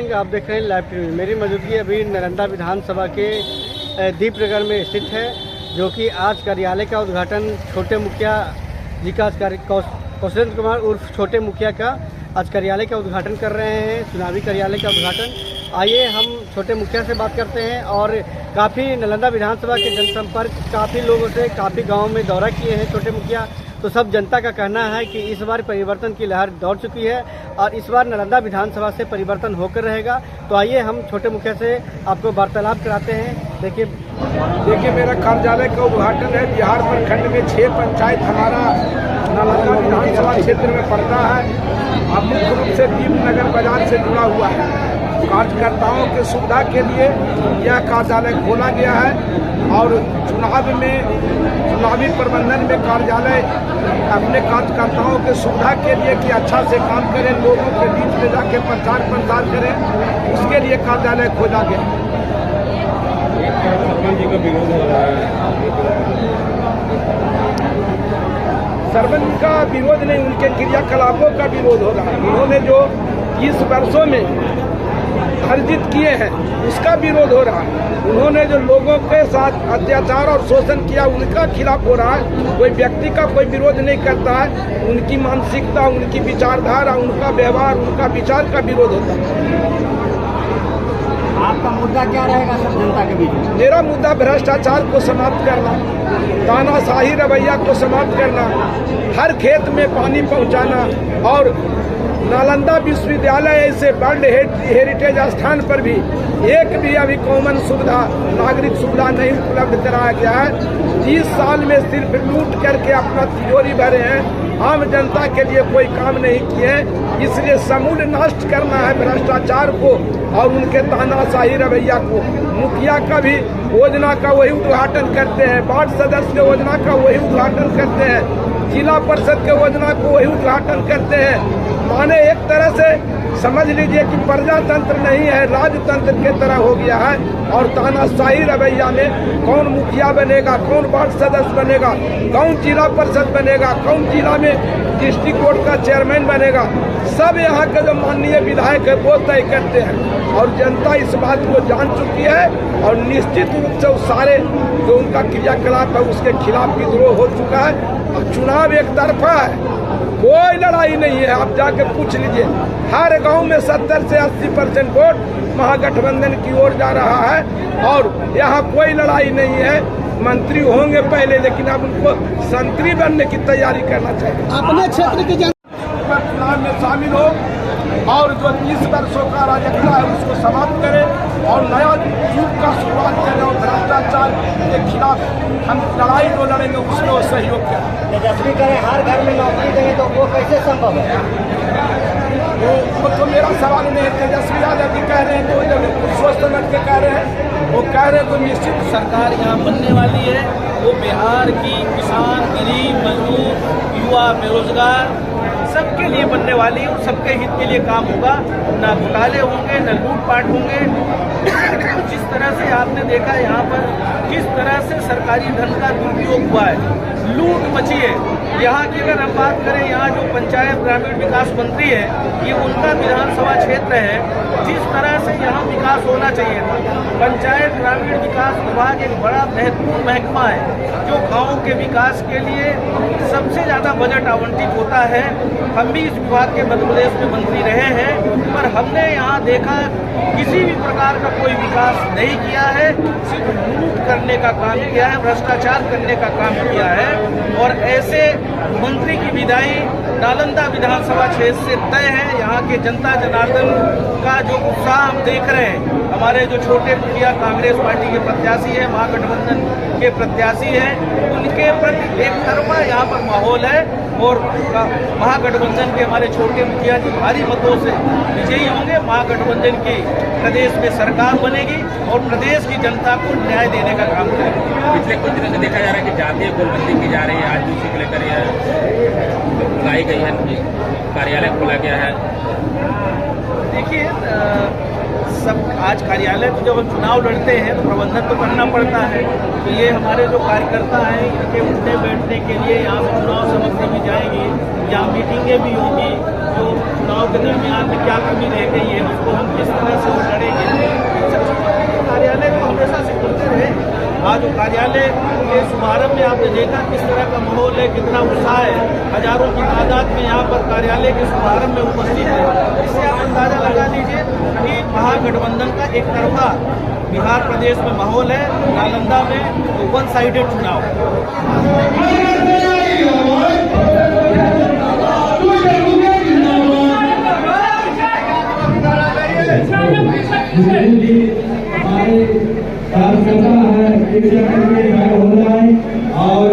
सिंह, आप देख रहे हैं लाइव टीवी। मेरी मौजूदगी अभी नालंदा विधानसभा के दीपनगर में स्थित है, जो कि आज कार्यालय का उद्घाटन छोटे मुखिया जी का कौशलेंद्र कुमार उर्फ छोटे मुखिया का आज कार्यालय का उद्घाटन कर रहे हैं, चुनावी कार्यालय का उद्घाटन। आइए हम छोटे मुखिया से बात करते हैं। और काफ़ी नालंदा विधानसभा के जनसंपर्क काफ़ी लोगों से काफ़ी गाँव में दौरा किए हैं छोटे मुखिया, तो सब जनता का कहना है कि इस बार परिवर्तन की लहर दौड़ चुकी है और इस बार नालंदा विधानसभा से परिवर्तन होकर रहेगा। तो आइए हम छोटे मुखिया से आपको वार्तालाप कराते हैं। देखिए मेरा कार्यालय का उद्घाटन है। बिहार प्रखंड में 6 पंचायत हमारा नालंदा विधानसभा क्षेत्र में पड़ता है। मुख्य रूप से दीपनगर बाजार से जुड़ा हुआ है। कार्यकर्ताओं की सुविधा के लिए यह कार्यालय खोला गया है और चुनावी प्रबंधन में कार्यालय अपने कार्यकर्ताओं के सुविधा के लिए कि अच्छा से काम करें, लोगों के बीच में जाके प्रचार प्रसार करें, उसके लिए कार्यालय खोला गया। जी का विरोध हो रहा है। सरपंच का विरोध नहीं, उनके क्रियाकलापों का विरोध हो रहा है। उन्होंने जो 20 वर्षों में अर्जित किए हैं उसका विरोध हो रहा है। उन्होंने जो लोगों के साथ अत्याचार और शोषण किया उनका खिलाफ हो रहा है। कोई व्यक्ति का कोई विरोध नहीं करता है, उनकी मानसिकता, उनकी विचारधारा, उनका व्यवहार, उनका विचार का विरोध होता है। आपका मुद्दा क्या रहेगा सब जनता के बीच में? मेरा मुद्दा भ्रष्टाचार को समाप्त करना, तानाशाही रवैया को समाप्त करना, हर खेत में पानी पहुंचाना और नालंदा विश्वविद्यालय ऐसे वर्ल्ड हेरिटेज स्थान पर भी एक भी अभी कॉमन सुविधा, नागरिक सुविधा नहीं उपलब्ध कराया गया है। 30 साल में सिर्फ लूट करके अपना तिजोरी भरे हैं, आम जनता के लिए कोई काम नहीं किए। इसलिए समूल नष्ट करना है भ्रष्टाचार को और उनके तानाशाही रवैया को। मुखिया का भी योजना का वही उद्घाटन करते हैं, वार्ड सदस्य के योजना का वही उद्घाटन करते हैं, जिला परिषद के योजना को वही उद्घाटन करते हैं। माने एक तरह से समझ लीजिए कि प्रजातंत्र नहीं है, राजतंत्र के तरह हो गया है। और तानाशाही रवैया में कौन मुखिया बनेगा, कौन वार्ड सदस्य बनेगा, कौन जिला परिषद बनेगा, कौन जिला में डिस्ट्रिक्ट कोर्ट का चेयरमैन बनेगा, सब यहाँ के जो माननीय विधायक है वो तय करते हैं। और जनता इस बात को जान चुकी है और निश्चित रूप से उस सारे जो उनका क्रियाकलाप है उसके खिलाफ विद्रोह हो चुका है। अब चुनाव एक तरफा है, कोई लड़ाई नहीं है। आप जाके पूछ लीजिए, हर गांव में 70 से 80% वोट महागठबंधन की ओर जा रहा है और यहाँ कोई लड़ाई नहीं है। मंत्री होंगे पहले, लेकिन अब उनको संतरी बनने की तैयारी करना चाहिए। अपने क्षेत्र के चुनाव में शामिल हो और जो 30 वर्षों का राजकता है उसको समाप्त करें और नया युग का शुरुआत करें और भ्रष्टाचार के खिलाफ हम लड़ाई जो लड़ेंगे उसमें वो सहयोग करें। तेजस्वी करें हर घर में नौकरी देंगे तो वो कैसे संभव है? वो तो मेरा सवाल नहीं है। तेजस्वी यादव जी कह रहे हैं तो जब सोच समझ के कह रहे हैं, वो कह रहे हैं तो निश्चित सरकार यहाँ बनने वाली है। वो बिहार की किसान, गरीब, मजदूर, युवा, बेरोजगार सबके लिए बनने वाली है और सबके हित के लिए काम होगा। ना घोटाले होंगे, न लूटपाट होंगे। जिस तरह से आपने देखा यहाँ पर किस तरह से सरकारी धन का दुरुपयोग हुआ है, लूट मची है। यहाँ की अगर हम बात करें, यहाँ जो पंचायत ग्रामीण विकास मंत्री है, ये उनका विधानसभा क्षेत्र है। जिस तरह से यहाँ विकास होना चाहिए था, पंचायत ग्रामीण विकास विभाग एक बड़ा महत्वपूर्ण महकमा है जो गाँव के विकास के लिए सबसे ज़्यादा बजट आवंटित होता है। हम भी इस विभाग के मध्य प्रदेश में मंत्री रहे हैं, पर हमने यहाँ देखा किसी भी प्रकार का कोई विकास नहीं किया है, सिर्फ लूट करने का काम किया है, भ्रष्टाचार करने का काम किया है। और ऐसे मंत्री की विदाई नालंदा विधानसभा क्षेत्र से तय है। यहाँ के जनता जनार्दन का जो उत्साह हम देख रहे हैं, हमारे जो छोटे मुखिया कांग्रेस पार्टी के प्रत्याशी है, महागठबंधन के प्रत्याशी हैं, उनके प्रति एक तरफा यहाँ पर माहौल है। और महागठबंधन के हमारे छोटे मुखिया जी भारी मतों से विजयी होंगे। महागठबंधन की प्रदेश में सरकार बनेगी और प्रदेश की जनता को न्याय देने का काम करेगी। पिछले कुछ दिनों से देखा जा रहा है कि जातीय गोलबंदी की जा रही है, आज उसी को लेकर बुलाई गई है, कार्यालय खोला गया है। देखिए, सब आज कार्यालय में जब हम चुनाव लड़ते हैं तो प्रबंधन तो करना पड़ता है। तो ये हमारे जो कार्यकर्ता हैं इनके उठने बैठने के लिए यहाँ पे चुनाव सामग्री भी जाएगी, यहाँ मीटिंगें भी होंगी, जो चुनाव के दरमियान में क्या कमी रह गई है उसको हम किस तरह से वो लड़ेंगे। कार्यालय को हमेशा से करते रहे। आज कार्यालय के शुभारंभ में आपने देखा किस तरह का माहौल है, कितना उत्साह है, हजारों की तादाद में यहाँ पर कार्यालय के शुभारंभ में उपस्थित है। इससे आप अंदाजा लगा लीजिए कि महागठबंधन का एक तरफा बिहार प्रदेश में माहौल है। नालंदा में तो वन साइडेड चुनाव हमारे कार्यकर्ता है और